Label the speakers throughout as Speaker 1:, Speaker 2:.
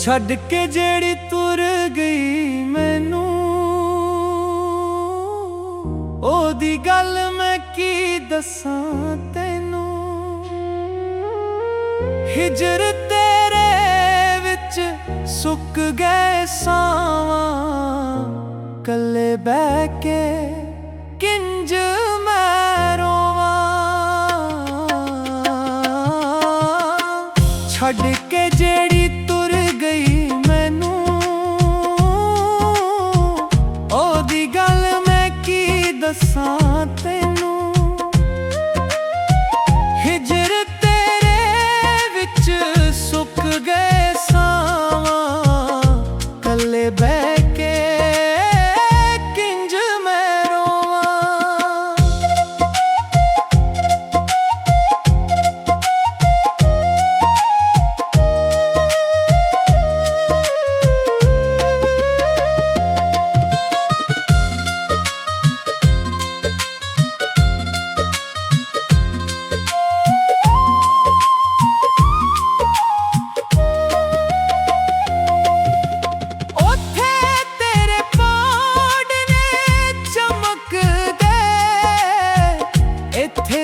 Speaker 1: ਛੱਡ ਕੇ ਜਿਹੜੀ ਤੁਰ ਗਈ ਮੈਨੂੰ, ਉਹਦੀ ਗੱਲ ਮੈਂ ਕੀ ਦੱਸਾਂ ਤੈਨੂੰ। ਹਿਜਰ ਤੇਰੇ ਵਿੱਚ ਸੁੱਕ ਗਏ ਸਾਵਾਂ, ਕੱਲੇ ਬਹਿ ਕੇ ਕਿੰਜ ਮੈਂ ਰੋਵਾਂ। ਛੱਡ ਕੇ ਜਿਹੜੀ ਤੁਰ ਗਈ ਮੈਨੂੰ, ਉਹਦੀ ਗੱਲ ਮੈਂ ਕੀ ਦੱਸਾਂ ਤੈਨੂੰ। ਹਿਜਰ ਤੇਰੇ ਵਿੱਚ ਸੁੱਕ ਗਏ ਸਾਵਾਂ, ਕੱਲੇ ਬਹਿ ਕੇ ਕਿੰਜ ਮੈਂ ਰੋਵਾਂ।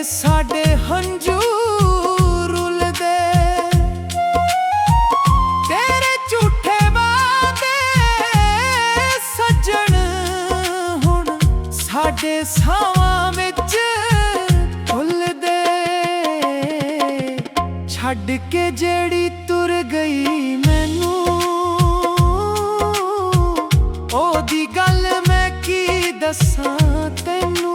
Speaker 1: ਸਾਡੇ ਹੰਝੂ ਰੁਲਦੇ, ਤੇਰੇ ਝੂਠੇ ਵਾਅਦੇ ਸੱਜਣ ਹੁਣ ਸਾਡੇ ਸਾਵਾਂ ਵਿੱਚ ਘੁਲਦੇ। ਛੱਡ ਕੇ ਜਿਹੜੀ ਤੁਰ ਗਈ ਮੈਨੂੰ, ਉਹਦੀ ਗੱਲ ਮੈਂ ਕੀ ਦੱਸਾਂ ਤੈਨੂੰ।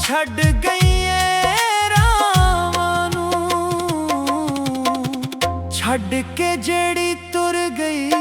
Speaker 1: ਛੱਡ ਗਈਏ ਰਾਵਾਂ ਨੂੰ, ਛੱਡ ਕੇ ਜਿਹੜੀ ਤੁਰ ਗਈ